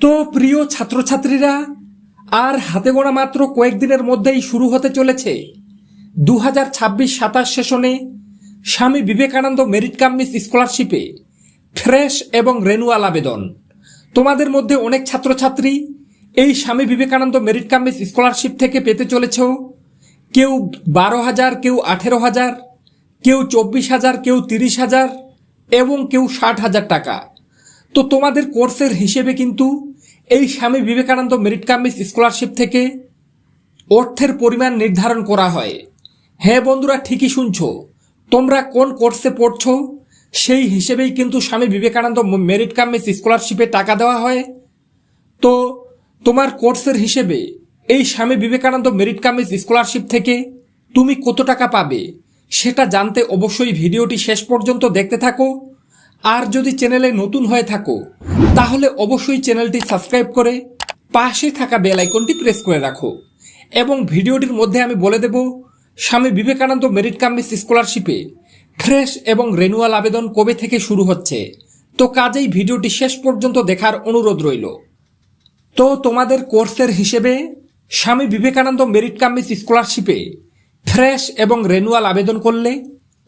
তো প্রিয় ছাত্রছাত্রীরা, আর হাতে গোনা মাত্র কয়েকদিনের মধ্যেই শুরু হতে চলেছে 2026-27 সেশনে Swami Vivekananda merit cum means স্কলারশিপে ফ্রেশ এবং রেনুয়াল আবেদন। তোমাদের মধ্যে অনেক ছাত্রছাত্রী এই Swami Vivekananda merit cum means scholarship থেকে পেতে চলেছ। কেউ 12,000, কেউ 18,000, কেউ 24,000, কেউ 30,000 এবং কেউ 60,000 টাকা। তো তোমাদের কোর্সের হিসেবে কিন্তু এই Swami Vivekananda merit cum means scholarship থেকে অর্থের পরিমাণ নির্ধারণ করা হয়। হ্যাঁ বন্ধুরা, ঠিকই শুনছো, তোমরা কোন কোর্সে পড়ছো সেই হিসেবেই কিন্তু স্বামী বিবেকানন্দ মেরিট কাম মিস স্কলারশিপে টাকা দেওয়া হয়। তো তোমার কোর্সের হিসেবে এই Swami Vivekananda merit cum means scholarship থেকে তুমি কত টাকা পাবে সেটা জানতে অবশ্যই ভিডিওটি শেষ পর্যন্ত দেখতে থাকো। আর যদি চ্যানেলে নতুন হয়ে থাকো তাহলে অবশ্যই চ্যানেলটি সাবস্ক্রাইব করে পাশে থাকা বেল আইকনটি প্রেস করে রাখো। এবং ভিডিওটির মধ্যে আমি বলে দেব Swami Vivekananda merit cum means স্কলারশিপে ফ্রেশ এবং রেনুয়াল আবেদন কবে থেকে শুরু হচ্ছে। তো কাজেই ভিডিওটি শেষ পর্যন্ত দেখার অনুরোধ রইল। তো তোমাদের কোর্সের হিসেবে Swami Vivekananda merit cum means স্কলারশিপে ফ্রেশ এবং রেনুয়াল আবেদন করলে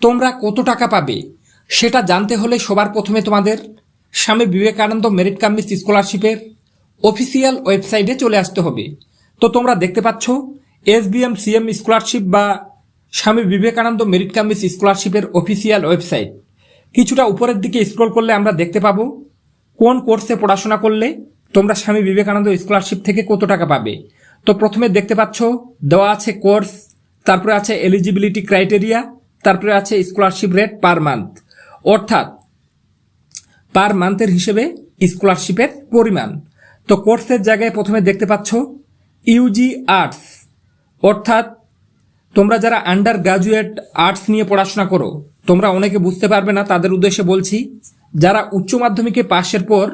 তোমরা কত টাকা পাবে সেটা জানতে হলে সবার প্রথমে তোমাদের স্বামী বিবেকানন্দ মেরিট কাম মিস স্কলারশিপের অফিসিয়াল ওয়েবসাইটে চলে আসতে হবে। তো তোমরা দেখতে পাচ্ছ SBM-CM স্কলারশিপ বা স্বামী বিবেকানন্দ মেরিট কাম মিস স্কলারশিপের অফিসিয়াল ওয়েবসাইট। কিছুটা উপরের দিকে স্ক্রল করলে আমরা দেখতে পাবো কোন কোর্সে পড়াশোনা করলে তোমরা স্বামী বিবেকানন্দ স্কলারশিপ থেকে কত টাকা পাবে। তো প্রথমে দেখতে পাচ্ছ দেওয়া আছে কোর্স, তারপরে আছে এলিজিবিলিটি ক্রাইটেরিয়া, তারপরে আছে স্কলারশিপ রেট পার মান্থ, অর্থাৎ পার মান্থের হিসেবে স্কলারশিপের পরিমাণ। তো কোর্সের জায়গায় প্রথমে দেখতে পাচ্ছ ইউজি আর্টস, অর্থাৎ তোমরা যারা আন্ডার গ্রাজুয়েট আর্টস নিয়ে পড়াশোনা করো, তোমরা অনেকে বুঝতে পারবে না, তাদের উদ্দেশ্যে বলছি, যারা উচ্চ মাধ্যমিকে পাশের পর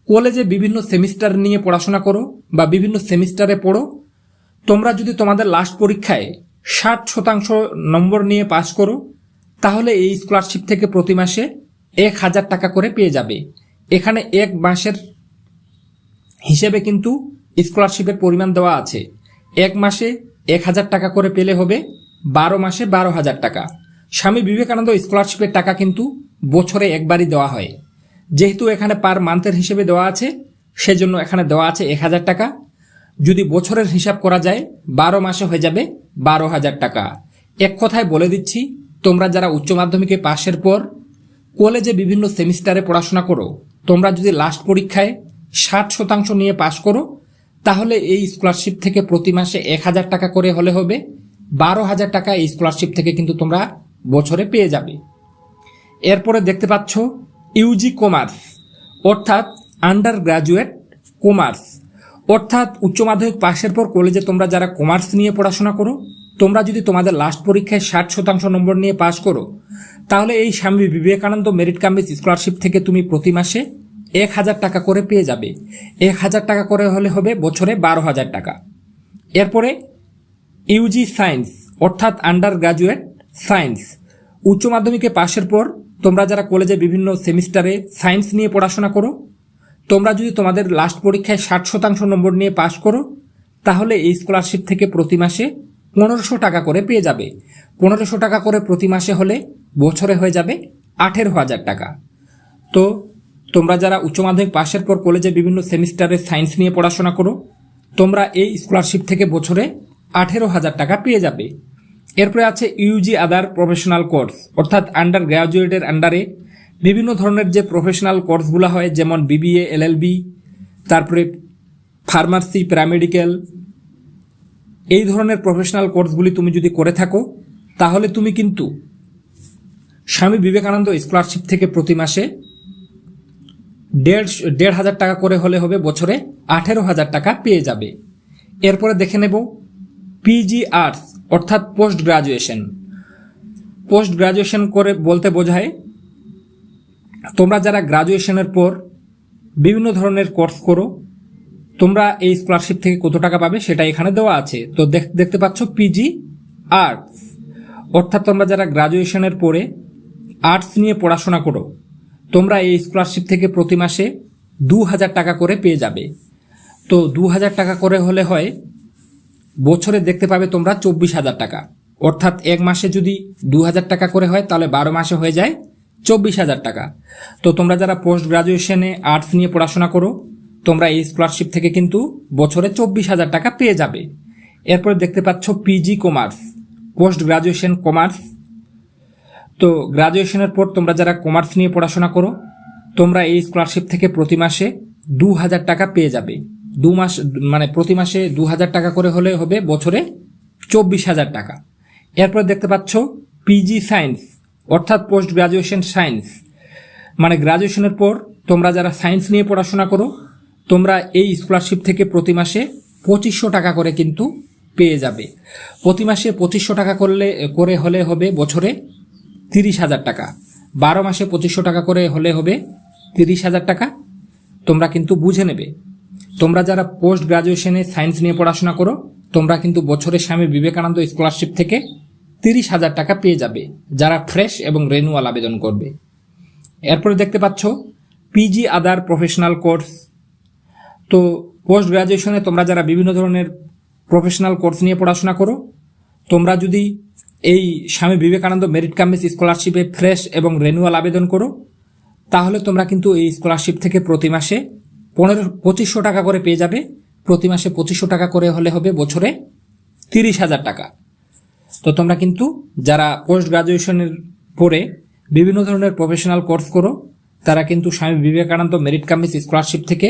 কলেজে বিভিন্ন সেমিস্টার নিয়ে পড়াশোনা করো বা বিভিন্ন সেমিস্টারে পড়ো, তোমরা যদি তোমাদের লাস্ট পরীক্ষায় 60% নম্বর নিয়ে পাশ করো তাহলে এই স্কলারশিপ থেকে প্রতি মাসে 1,000 টাকা করে পেয়ে যাবে। এখানে এক মাসের হিসেবে কিন্তু স্কলারশিপের পরিমাণ দেওয়া আছে। এক মাসে 1,000 টাকা করে পেলে হবে 12 মাসে 12,000 টাকা। স্বামী বিবেকানন্দ স্কলারশিপের টাকা কিন্তু বছরে একবারই দেওয়া হয়। যেহেতু এখানে পার মান্থের হিসেবে দেওয়া আছে সেজন্য এখানে দেওয়া আছে 1,000 টাকা। যদি বছরের হিসাব করা যায় 12 মাসে হয়ে যাবে 12,000 টাকা। এক কথায় বলে দিচ্ছি, তোমরা যারা উচ্চ মাধ্যমিকে পাশের পর কলেজে বিভিন্ন সেমিস্টারে পড়াশোনা করো, তোমরা যদি লাস্ট পরীক্ষায় 60% নিয়ে পাশ করো তাহলে এই স্কলারশিপ থেকে প্রতি মাসে 1,000 টাকা করে হলে হবে 12,000 টাকা। এই স্কলারশিপ থেকে কিন্তু তোমরা বছরে পেয়ে যাবে। এরপরে দেখতে পাচ্ছ ইউজি কমার্স, অর্থাৎ আন্ডার গ্রাজুয়েট কমার্স, অর্থাৎ উচ্চ মাধ্যমিক পাশের পর কলেজে তোমরা যারা কমার্স নিয়ে পড়াশোনা করো, তোমরা যদি তোমাদের লাস্ট পরীক্ষায় 60% নম্বর নিয়ে পাশ করো তাহলে এই Swami Vivekananda merit cum means scholarship থেকে তুমি প্রতি মাসে 1,000 টাকা করে পেয়ে যাবে। 1,000 টাকা করে হলে হবে বছরে 12,000 টাকা। এরপরে ইউজি সায়েন্স, অর্থাৎ আন্ডার গ্রাজুয়েট সায়েন্স, উচ্চ মাধ্যমিকে পাশের পর তোমরা যারা কলেজে বিভিন্ন সেমিস্টারে সায়েন্স নিয়ে পড়াশোনা করো, তোমরা যদি তোমাদের লাস্ট পরীক্ষায় 60% নম্বর নিয়ে পাশ করো তাহলে এই স্কলারশিপ থেকে প্রতি মাসে 1,500 টাকা করে পেয়ে যাবে। 1,500 টাকা করে প্রতি মাসে হলে বছরে হয়ে যাবে 18,000 টাকা। তো তোমরা যারা উচ্চ মাধ্যমিক পাশের পর কলেজে বিভিন্ন সেমিস্টারে সায়েন্স নিয়ে পড়াশোনা করো, তোমরা এই স্কলারশিপ থেকে বছরে 18,000 টাকা পেয়ে যাবে। এরপরে আছে ইউজি আদার প্রফেশনাল কোর্স, অর্থাৎ আন্ডার গ্র্যাজুয়েটের আন্ডারে বিভিন্ন ধরনের যে প্রফেশনাল কোর্সগুলো হয়, যেমন BBA, LLB, তারপরে ফার্মাসি, প্যারামেডিক্যাল, এই ধরনের প্রফেশনাল কোর্সগুলি তুমি যদি করে থাকো তাহলে তুমি কিন্তু স্বামী বিবেকানন্দ স্কলারশিপ থেকে প্রতি মাসে 1,500 টাকা করে হলে হবে বছরে 18,000 টাকা পেয়ে যাবে। এরপরে দেখে নেব পিজি আর্টস, অর্থাৎ পোস্ট গ্রাজুয়েশন। পোস্ট গ্রাজুয়েশন করে বলতে বোঝায় তোমরা যারা গ্রাজুয়েশনের পর বিভিন্ন ধরনের কোর্স করো, তোমরা এই স্কলারশিপ থেকে কত টাকা পাবে সেটা এখানে দেওয়া আছে। তো দেখতে পাচ্ছ পিজি আর্টস, অর্থাৎ তোমরা যারা গ্রাজুয়েশনের পরে আর্টস নিয়ে পড়াশোনা করো, তোমরা এই স্কলারশিপ থেকে প্রতি মাসে 2,000 টাকা করে পেয়ে যাবে। তো 2,000 টাকা করে হলে হয় বছরে দেখতে পাবে তোমরা 24,000 টাকা। অর্থাৎ এক মাসে যদি 2,000 টাকা করে হয় তাহলে 12 মাসে হয়ে যায় 24,000 টাকা। তো তোমরা যারা পোস্ট গ্রাজুয়েশনে আর্টস নিয়ে পড়াশোনা করো তোমরা এই স্কলারশিপ থেকে কিন্তু বছরে 24,000 টাকা পেয়ে যাবে। এরপরে দেখতে পাচ্ছ PG commerce, post graduation commerce. তো গ্রাজুয়েশনের পর তোমরা যারা কমার্স নিয়ে পড়াশোনা করো তোমরা এই স্কলারশিপ থেকে প্রতি মাসে 2,000 টাকা পেয়ে যাবে। প্রতি মাসে 2,000 টাকা করে হলে হবে বছরে 24,000 টাকা। এরপর দেখতে পাচ্ছ পিজি সায়েন্স, অর্থাৎ পোস্ট গ্রাজুয়েশন সায়েন্স, মানে গ্রাজুয়েশনের পর তোমরা যারা সায়েন্স নিয়ে পড়াশোনা করো তোমরা এই স্কলারশিপ থেকে প্রতি মাসে 2,500 টাকা করে কিন্তু পেয়ে যাবে। প্রতি মাসে 2,500 টাকা করে হলে হবে বছরে 30,000 টাকা। 12 মাসে 2,500 টাকা করে হলে হবে 30,000 টাকা। তোমরা কিন্তু বুঝে নেবে। তোমরা যারা পোস্ট গ্রাজুয়েশনে সায়েন্স নিয়ে পড়াশোনা করো তোমরা কিন্তু বছরে স্বামী বিবেকানন্দ স্কলারশিপ থেকে 30,000 টাকা পেয়ে যাবে যারা ফ্রেশ এবং রেনুয়াল আবেদন করবে। এরপরে দেখতে পাচ্ছ পিজি আদার প্রফেশনাল কোর্স। তো পোস্ট গ্রাজুয়েশনে তোমরা যারা বিভিন্ন ধরনের প্রফেশনাল কোর্স নিয়ে পড়াশোনা করো তোমরা যদি এই স্বামী বিবেকানন্দ মেরিট কামিজ স্কলারশিপে ফ্রেশ এবং রেনুয়াল আবেদন করো তাহলে তোমরা কিন্তু এই স্কলারশিপ থেকে প্রতি মাসে 2,500 টাকা করে পেয়ে যাবে। প্রতি মাসে 2,500 টাকা করে হলে হবে বছরে 30,000 টাকা। তো তোমরা কিন্তু যারা পোস্ট গ্রাজুয়েশনের পরে বিভিন্ন ধরনের প্রফেশনাল কোর্স করো তারা কিন্তু স্বামী বিবেকানন্দ মেরিট কামিজ স্কলারশিপ থেকে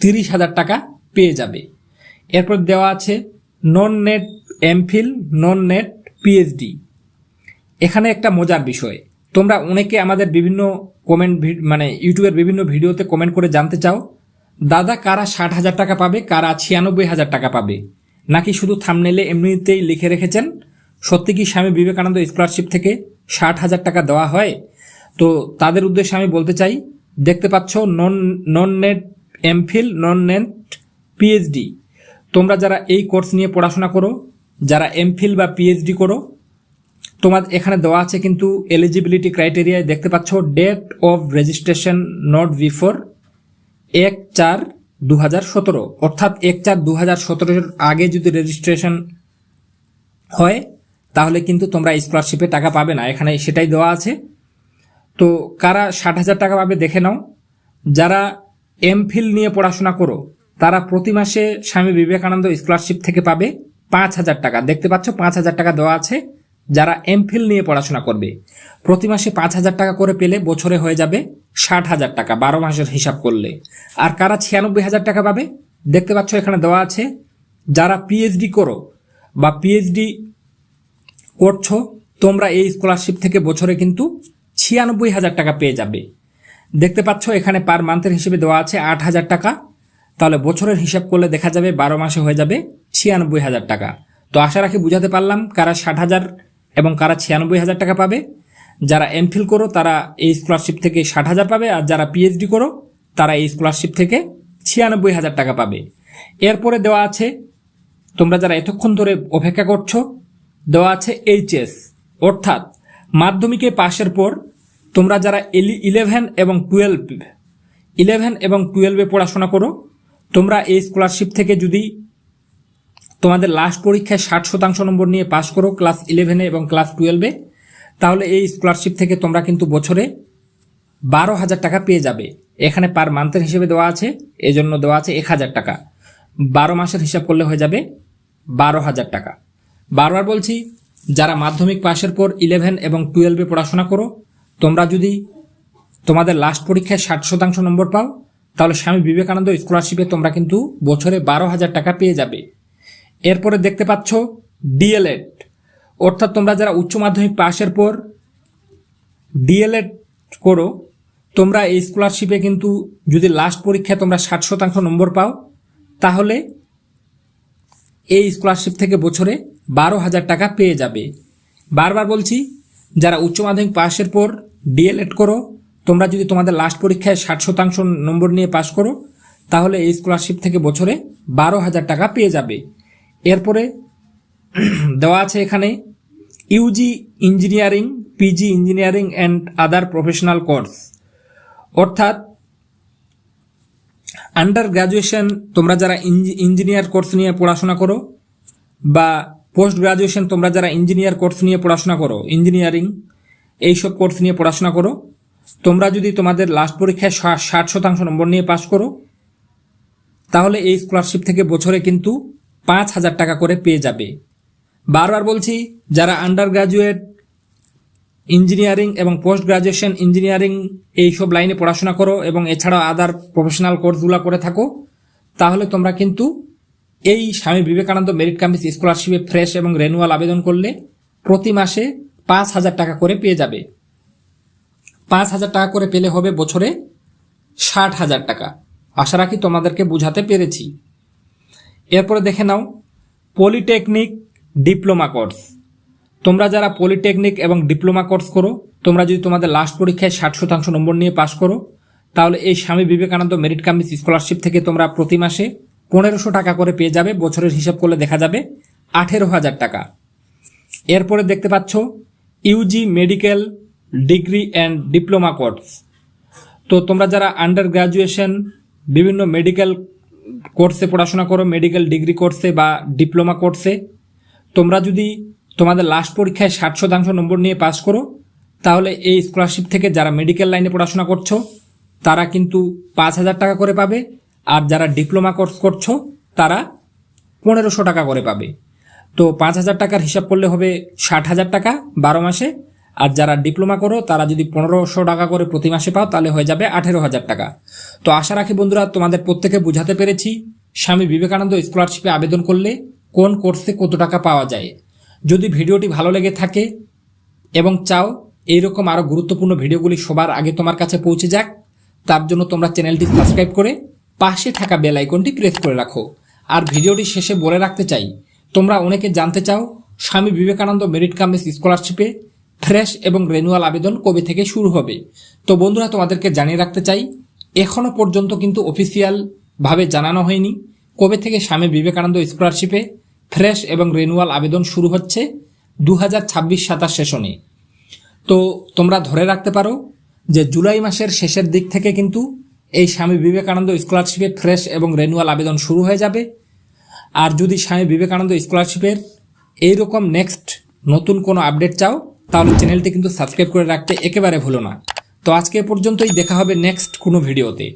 30,000 টাকা পেয়ে যাবে। এরপর দেওয়া আছে নন নেট এমফিল, নন নেট পিএইচডি। এখানে একটা মজার বিষয়, তোমরা অনেকে আমাদের বিভিন্ন ইউটিউবের বিভিন্ন ভিডিওতে কমেন্ট করে জানতে চাও দাদা কারা 60,000 টাকা পাবে, কারা 96,000 টাকা পাবে, নাকি শুধু থাম্বনেলে এমনিতেই লিখে রেখেছেন? সত্যি কি স্বামী বিবেকানন্দ স্কলারশিপ থেকে 60,000 টাকা দেওয়া হয়? তো তাদের উদ্দেশ্যে আমি বলতে চাই, দেখতে পাচ্ছ নন নেট এমফিল, নন নেট পিএইচডি। তোমরা যারা এই কোর্স নিয়ে পড়াশোনা করো, যারা এমফিল বা পিএইচডি করো, তোমার এখানে দেওয়া আছে কিন্তু এলিজিবিলিটি ক্রাইটেরিয়ায় দেখতে পাচ্ছ date of registration not before 1/4/2017, অর্থাৎ 1/4/2017 আগে যদি রেজিস্ট্রেশন হয় তাহলে কিন্তু তোমরা স্কলারশিপে টাকা পাবে না, এখানে সেটাই দেওয়া আছে। তো কারা 60,000 টাকা পাবে দেখে নাও। যারা এমফিল নিয়ে পড়াশোনা করো তারা প্রতি মাসে স্বামী বিবেকানন্দ স্কলারশিপ থেকে পাবে 5,000 টাকা। দেখতে পাচ্ছ 5,000 টাকা দেওয়া আছে। যারা এমফিল নিয়ে পড়াশোনা করবে প্রতি মাসে 5,000 টাকা করে পেলে বছরে হয়ে যাবে 60,000 টাকা 12 মাসের হিসাব করলে। আর কারা 96,000 টাকা পাবে দেখতে পাচ্ছ এখানে দেওয়া আছে। যারা পিএইচডি করো বা পিএইচডি করছো তোমরা এই স্কলারশিপ থেকে বছরে কিন্তু 96,000 টাকা পেয়ে যাবে। দেখতে পাচ্ছ এখানে পার মান্থের হিসেবে দেওয়া আছে 8,000 টাকা। তাহলে বছরের হিসাব করলে দেখা যাবে 12 মাসে হয়ে যাবে 96,000 টাকা। তো আশা রাখি বুঝাতে পারলাম কারা 60,000 এবং কারা 96,000 টাকা পাবে। যারা এমফিল করো তারা এই স্কলারশিপ থেকে 60,000 পাবে, আর যারা পিএইচডি করো তারা এই স্কলারশিপ থেকে 96,000 টাকা পাবে। এরপরে দেওয়া আছে, তোমরা যারা এতক্ষণ ধরে অপেক্ষা করছো, দেওয়া আছে এইচএস, অর্থাৎ মাধ্যমিকে পাশের পর তোমরা যারা 11 এবং 12 পড়াশোনা করো তোমরা এই স্কলারশিপ থেকে যদি তোমাদের লাস্ট পরীক্ষায় 60% নম্বর নিয়ে পাশ করো ক্লাস 11 এবং ক্লাস 12, তাহলে এই স্কলারশিপ থেকে তোমরা কিন্তু বছরে 12,000 টাকা পেয়ে যাবে। এখানে পার মান্থের হিসেবে দেওয়া আছে, এই জন্য দেওয়া আছে 1,000 টাকা। 12 মাসের হিসাব করলে হয়ে যাবে 12,000 টাকা। বারবার বলছি, যারা মাধ্যমিক পাশের পর 11 এবং 12 পড়াশোনা করো তোমরা যদি তোমাদের লাস্ট পরীক্ষায় 60% নম্বর পাও তাহলে স্বামী বিবেকানন্দ স্কলারশিপে তোমরা কিন্তু বছরে 12,000 টাকা পেয়ে যাবে। এরপরে দেখতে পাচ্ছ ডিএলএড, অর্থাৎ তোমরা যারা উচ্চ মাধ্যমিক পাশের পর ডিএলএড করো তোমরা এই স্কলারশিপে কিন্তু যদি লাস্ট পরীক্ষায় তোমরা 60% নম্বর পাও তাহলে এই স্কলারশিপ থেকে বছরে 12,000 টাকা পেয়ে যাবে। বারবার বলছি, যারা উচ্চ মাধ্যমিক পাশের পর ডিএলএড করো তোমরা যদি তোমাদের লাস্ট পরীক্ষায় 60% নম্বর নিয়ে পাস করো তাহলে এই স্কলারশিপ থেকে বছরে 12,000 টাকা পেয়ে যাবে। এরপরে দেওয়া আছে এখানে UG engineering, PG engineering and other professional course, অর্থাৎ আন্ডার গ্র্যাজুয়েশন তোমরা যারা ইঞ্জিনিয়ার কোর্স নিয়ে পড়াশোনা করো বা পোস্ট গ্রাজুয়েশন তোমরা যারা ইঞ্জিনিয়ার কোর্স নিয়ে পড়াশোনা করো, ইঞ্জিনিয়ারিং এইসব কোর্স নিয়ে পড়াশোনা করো, তোমরা যদি তোমাদের লাস্ট পরীক্ষায় 60% নম্বর নিয়ে পাশ করো, তাহলে এই স্কলারশিপ থেকে বছরে কিন্তু 5,000 টাকা করে পেয়ে যাবে। বারবার বলছি, যারা আন্ডার গ্রাজুয়েট ইঞ্জিনিয়ারিং এবং পোস্ট গ্রাজুয়েশন ইঞ্জিনিয়ারিং এইসব লাইনে পড়াশোনা করো এবং এছাড়াও আদার প্রফেশনাল কোর্সগুলো করে থাকো, তাহলে তোমরা কিন্তু এই Swami Vivekananda merit cum means স্কলারশিপে ফ্রেশ এবং রেনুয়াল আবেদন করলে প্রতি মাসে 5,000 টাকা করে পেয়ে যাবে। 5,000 টাকা করে পেলে হবে বছরে 60,000 টাকা। আশা রাখি তোমাদেরকে বুঝাতে পেরেছি। এরপরে দেখে নাও পলিটেকনিক ডিপ্লোমা কোর্স। তোমরা যারা পলিটেকনিক এবং ডিপ্লোমা কোর্স করো, তোমরা যদি তোমাদের লাস্ট পরীক্ষায় 60% নম্বর নিয়ে পাশ করো, তাহলে এই Swami Vivekananda merit cum means scholarship থেকে তোমরা প্রতি মাসে 1,500 টাকা করে পেয়ে যাবে। বছরের হিসাব করলে দেখা যাবে 18,000 টাকা। এরপরে দেখতে পাচ্ছ Yuji medical degree and diploma course. তো তোমরা যারা আন্ডার গ্র্যাজুয়েশন বিভিন্ন মেডিকেল কোর্সে পড়াশোনা করো, মেডিকেল ডিগ্রি কোর্সে বা ডিপ্লোমা কোর্সে, তোমরা যদি তোমাদের লাস্ট পরীক্ষায় 60% নম্বর নিয়ে পাস করো, তাহলে এই স্কলারশিপ থেকে যারা মেডিকেল লাইনে পড়াশোনা করছো তারা কিন্তু 5,000 টাকা করে পাবে, আর যারা ডিপ্লোমা কোর্স করছো তারা 1,500 টাকা করে পাবে। তো 5,000 টাকার হিসাব করলে হবে 60,000 টাকা 12 মাসে, আর যারা ডিপ্লোমা করো তারা যদি 1,500 টাকা করে প্রতি মাসে পাও তাহলে হয়ে যাবে 18,000 টাকা। তো আশা রাখি বন্ধুরা তোমাদের প্রত্যেকে বুঝাতে পেরেছি স্বামী বিবেকানন্দ স্কলারশিপে আবেদন করলে কোন কোর্সে কত টাকা পাওয়া যায়। যদি ভিডিওটি ভালো লেগে থাকে এবং চাও এইরকম আরও গুরুত্বপূর্ণ ভিডিওগুলি সবার আগে তোমার কাছে পৌঁছে যাক, তার জন্য তোমরা চ্যানেলটি সাবস্ক্রাইব করে পাশে থাকা বেল আইকনটি প্রেস করে রাখো। আর ভিডিওটি শেষে বলে রাখতে চাই, তোমরা অনেকে জানতে চাও Swami Vivekananda merit cum means স্কলারশিপে ফ্রেশ এবং রেনুয়াল আবেদন কবে থেকে শুরু হবে। তো বন্ধুরা তোমাদেরকে জানিয়ে রাখতে চাই, এখনো পর্যন্ত কিন্তু অফিসিয়াল ভাবে জানানো হয়নি কবে থেকে স্বামী বিবেকানন্দ স্কলারশিপে ফ্রেশ এবং রেনুয়াল আবেদন শুরু হচ্ছে 2026-27 সেশনে। তো তোমরা ধরে রাখতে পারো যে জুলাই মাসের শেষের দিক থেকে কিন্তু এই স্বামী বিবেকানন্দ স্কলারশিপে ফ্রেশ এবং রেনুয়াল আবেদন শুরু হয়ে যাবে। আর যদি স্বামী বিবেকানন্দ স্কলারশিপের এইরকম নেক্সট নতুন কোনো আপডেট চাও, তাহলে চ্যানেলটি কিন্তু সাবস্ক্রাইব করে রাখতে একেবারে ভুলো না। তো আজকে পর্যন্তই, দেখা হবে নেক্সট কোনো ভিডিওতে।